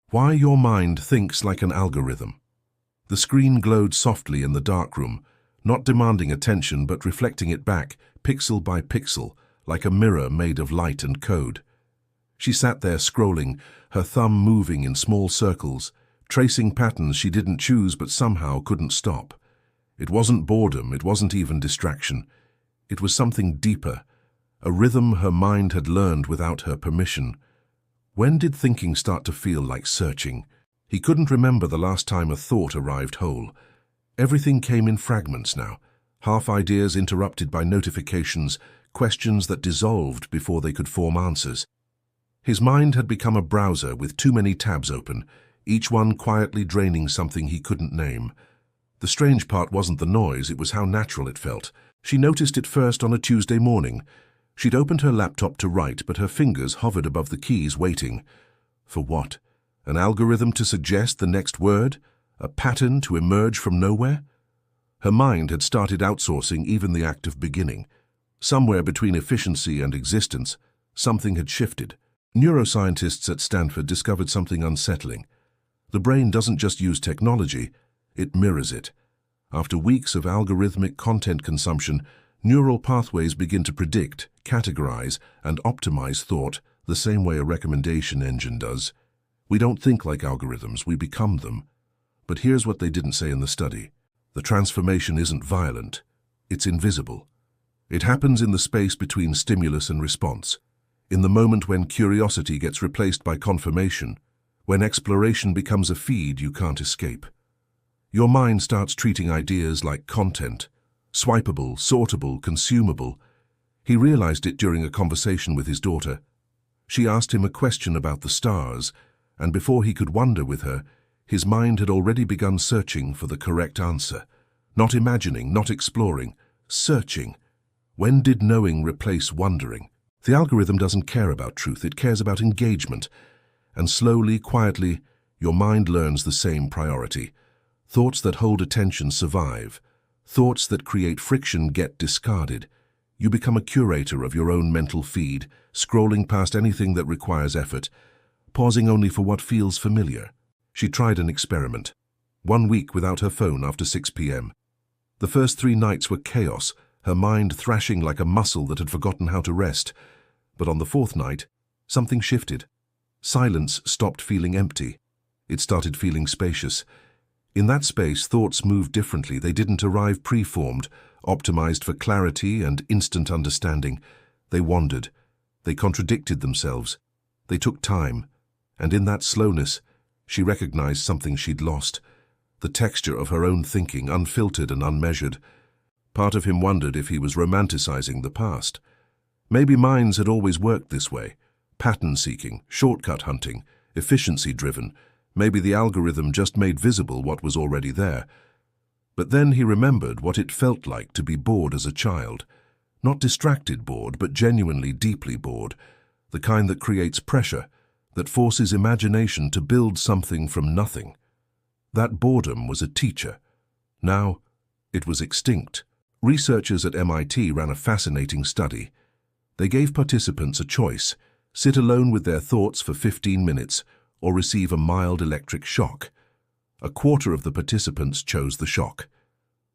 Why your mind thinks like an algorithm. The screen glowed softly in the darkroom, not demanding attention but reflecting it back, pixel by pixel, like a mirror made of light and code. She sat there scrolling, her thumb moving in small circles, tracing patterns she didn't choose but somehow couldn't stop. It wasn't boredom, it wasn't even distraction. It was something deeper, a rhythm her mind had learned without her permission. When did thinking start to feel like searching? He couldn't remember the last time a thought arrived whole. Everything came in fragments now, half ideas interrupted by notifications, questions that dissolved before they could form answers. His mind had become a browser with too many tabs open, each one quietly draining something he couldn't name. The strange part wasn't the noise, it was how natural it felt. She noticed it first on a Tuesday morning. She'd opened her laptop to write, but her fingers hovered above the keys, waiting. For what? An algorithm to suggest the next word? A pattern to emerge from nowhere? Her mind had started outsourcing even the act of beginning. Somewhere between efficiency and existence, something had shifted. Neuroscientists at Stanford discovered something unsettling. The brain doesn't just use technology, it mirrors it. After weeks of algorithmic content consumption, neural pathways begin to predict, categorize, and optimize thought the same way a recommendation engine does. We don't think like algorithms, we become them. But here's what they didn't say in the study. The transformation isn't violent, it's invisible. It happens in the space between stimulus and response, in the moment when curiosity gets replaced by confirmation, when exploration becomes a feed you can't escape. Your mind starts treating ideas like content, swipeable, sortable, consumable. He realized it during a conversation with his daughter. She asked him a question about the stars, and before he could wonder with her, his mind had already begun searching for the correct answer. Not imagining, not exploring, searching. When did knowing replace wondering? The algorithm doesn't care about truth, it cares about engagement. And slowly, quietly, your mind learns the same priority. Thoughts that hold attention survive. Thoughts that create friction get discarded. You become a curator of your own mental feed, scrolling past anything that requires effort, pausing only for what feels familiar. She tried an experiment. 1 week without her phone after 6 p.m. The first 3 nights were chaos, her mind thrashing like a muscle that had forgotten how to rest. But on the 4th night, something shifted. Silence stopped feeling empty. It started feeling spacious. In that space, thoughts moved differently. They didn't arrive preformed, optimized for clarity and instant understanding. They wandered. They contradicted themselves. They took time. And in that slowness, she recognized something she'd lost. The texture of her own thinking, unfiltered and unmeasured. Part of him wondered if he was romanticizing the past. Maybe minds had always worked this way. Pattern-seeking, shortcut hunting, efficiency-driven. Maybe the algorithm just made visible what was already there. But then he remembered what it felt like to be bored as a child. Not distracted bored, but genuinely deeply bored. The kind that creates pressure, that forces imagination to build something from nothing. That boredom was a teacher. Now, it was extinct. Researchers at MIT ran a fascinating study. They gave participants a choice: sit alone with their thoughts for 15 minutes or receive a mild electric shock. 1/4 of the participants chose the shock.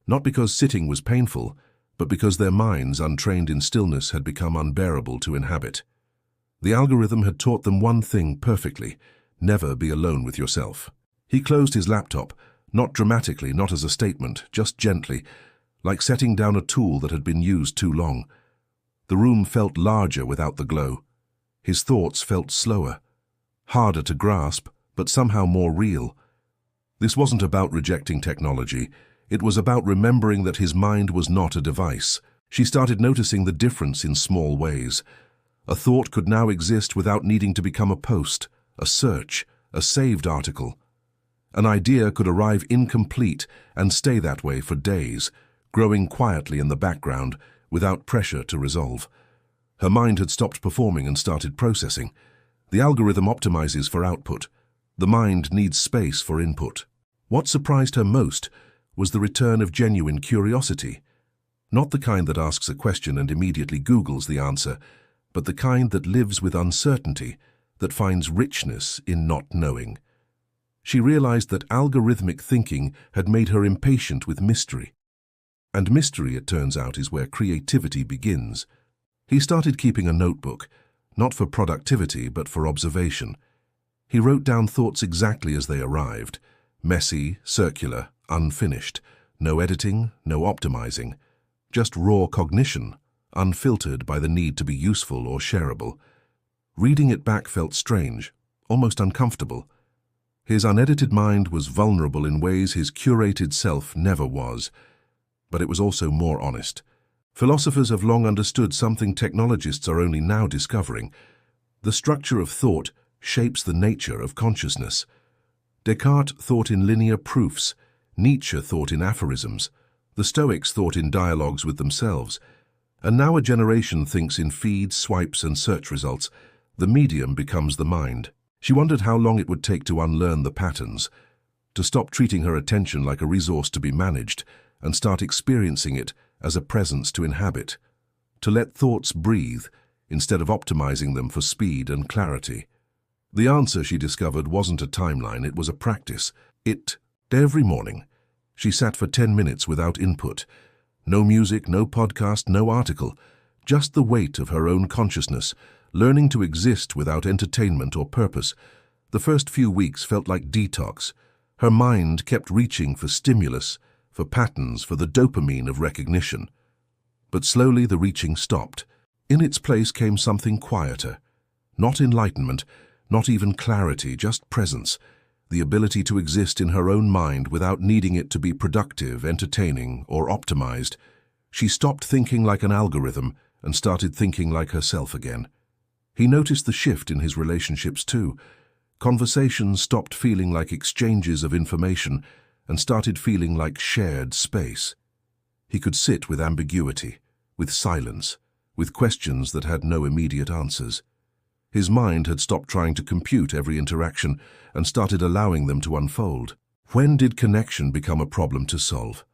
Not because sitting was painful, but because their minds, untrained in stillness, had become unbearable to inhabit. The algorithm had taught them one thing perfectly: never be alone with yourself. He closed his laptop, not dramatically, not as a statement, just gently, like setting down a tool that had been used too long. The room felt larger without the glow. His thoughts felt slower, harder to grasp, but somehow more real. This wasn't about rejecting technology. It was about remembering that his mind was not a device. She started noticing the difference in small ways. A thought could now exist without needing to become a post, a search, a saved article. An idea could arrive incomplete and stay that way for days, growing quietly in the background without pressure to resolve. Her mind had stopped performing and started processing. The algorithm optimizes for output. The mind needs space for input. What surprised her most was the return of genuine curiosity. Not the kind that asks a question and immediately Googles the answer, but the kind that lives with uncertainty, that finds richness in not knowing. She realized that algorithmic thinking had made her impatient with mystery. And mystery, it turns out, is where creativity begins. He started keeping a notebook, not for productivity but for observation. He wrote down thoughts exactly as they arrived, messy, circular, unfinished, no editing, no optimizing, just raw cognition, unfiltered by the need to be useful or shareable. Reading it back felt strange, almost uncomfortable. His unedited mind was vulnerable in ways his curated self never was, but it was also more honest. Philosophers have long understood something technologists are only now discovering. The structure of thought shapes the nature of consciousness. Descartes thought in linear proofs, Nietzsche thought in aphorisms, the Stoics thought in dialogues with themselves, and now a generation thinks in feeds, swipes, and search results. The medium becomes the mind. She wondered how long it would take to unlearn the patterns, to stop treating her attention like a resource to be managed and start experiencing it as a presence to inhabit, to let thoughts breathe instead of optimizing them for speed and clarity. The answer, she discovered, wasn't a timeline, it was a practice. Every morning, she sat for 10 minutes without input. No music, no podcast, no article, just the weight of her own consciousness, learning to exist without entertainment or purpose. The first few weeks felt like detox. Her mind kept reaching for stimulus, for patterns, for the dopamine of recognition. But slowly the reaching stopped. In its place came something quieter. Not enlightenment, not even clarity, just presence. The ability to exist in her own mind without needing it to be productive, entertaining, or optimized. She stopped thinking like an algorithm and started thinking like herself again. He noticed the shift in his relationships too. Conversations stopped feeling like exchanges of information and started feeling like shared space. He could sit with ambiguity, with silence, with questions that had no immediate answers. His mind had stopped trying to compute every interaction and started allowing them to unfold. When did connection become a problem to solve?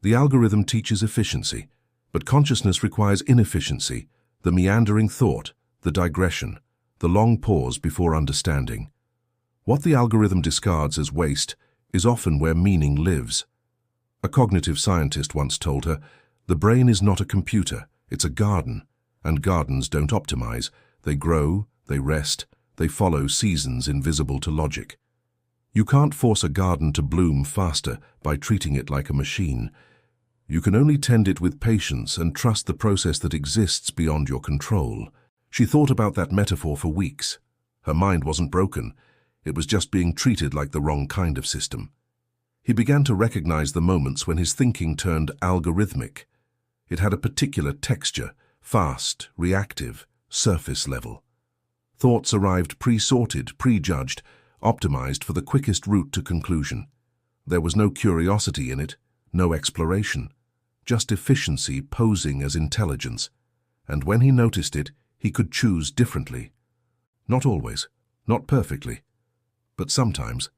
The algorithm teaches efficiency, but consciousness requires inefficiency, the meandering thought, the digression, the long pause before understanding. What the algorithm discards as waste is often where meaning lives. A cognitive scientist once told her, "The brain is not a computer, it's a garden, and gardens don't optimize. They grow, they rest, they follow seasons invisible to logic." You can't force a garden to bloom faster by treating it like a machine. You can only tend it with patience and trust the process that exists beyond your control. She thought about that metaphor for weeks. Her mind wasn't broken. It was just being treated like the wrong kind of system. He began to recognize the moments when his thinking turned algorithmic. It had a particular texture, fast, reactive, surface level. Thoughts arrived pre-sorted, prejudged, optimized for the quickest route to conclusion. There was no curiosity in it, no exploration, just efficiency posing as intelligence. And when he noticed it, he could choose differently. Not always, not perfectly, but sometimes.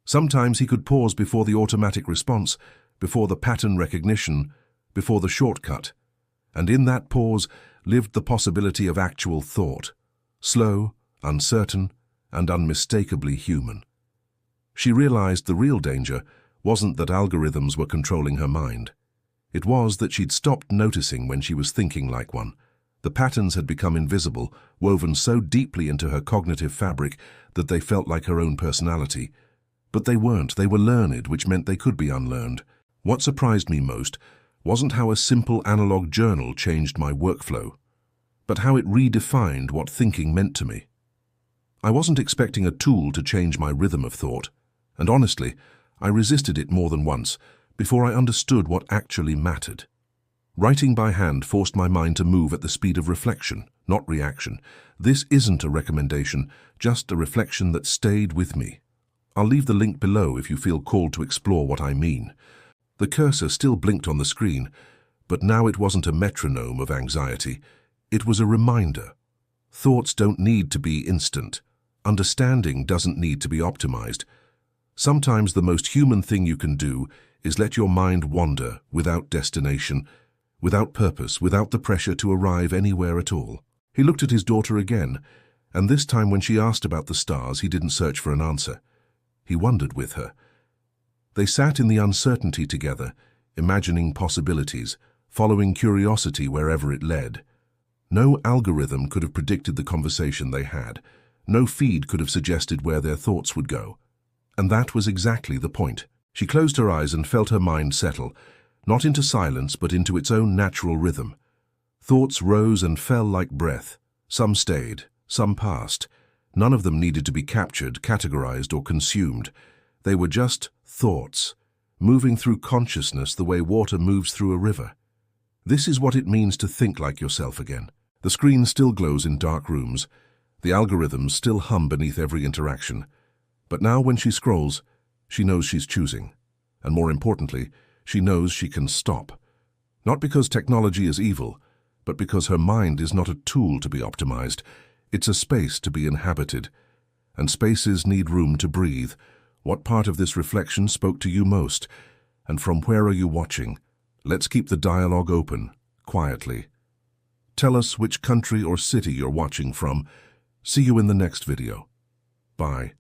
Sometimes he could pause before the automatic response, before the pattern recognition, before the shortcut. And in that pause lived the possibility of actual thought, slow, uncertain, and unmistakably human. She realized the real danger wasn't that algorithms were controlling her mind. It was that she'd stopped noticing when she was thinking like one. The patterns had become invisible, woven so deeply into her cognitive fabric that they felt like her own personality. But they weren't, they were learned, which meant they could be unlearned. What surprised me most wasn't how a simple analog journal changed my workflow, but how it redefined what thinking meant to me. I wasn't expecting a tool to change my rhythm of thought, and honestly, I resisted it more than once before I understood what actually mattered. Writing by hand forced my mind to move at the speed of reflection, not reaction. This isn't a recommendation, just a reflection that stayed with me. I'll leave the link below if you feel called to explore what I mean. The cursor still blinked on the screen, but now it wasn't a metronome of anxiety. It was a reminder. Thoughts don't need to be instant. Understanding doesn't need to be optimized. Sometimes the most human thing you can do is let your mind wander without destination, without purpose, without the pressure to arrive anywhere at all. He looked at his daughter again, and this time when she asked about the stars, he didn't search for an answer. he wondered with her. They sat in the uncertainty together, imagining possibilities, following curiosity wherever it led. No algorithm could have predicted the conversation they had. No feed could have suggested where their thoughts would go. And that was exactly the point. She closed her eyes and felt her mind settle, not into silence but into its own natural rhythm. Thoughts rose and fell like breath. Some stayed, some passed. None of them needed to be captured, categorized, or consumed. They were just thoughts, moving through consciousness the way water moves through a river. This is what it means to think like yourself again. The screen still glows in dark rooms. The algorithms still hum beneath every interaction. But now when she scrolls, she knows she's choosing. And more importantly, she knows she can stop. Not because technology is evil, but because her mind is not a tool to be optimized. It's a space to be inhabited. And spaces need room to breathe. What part of this reflection spoke to you most? And from where are you watching? Let's keep the dialogue open, quietly. Tell us which country or city you're watching from. See you in the next video. Bye.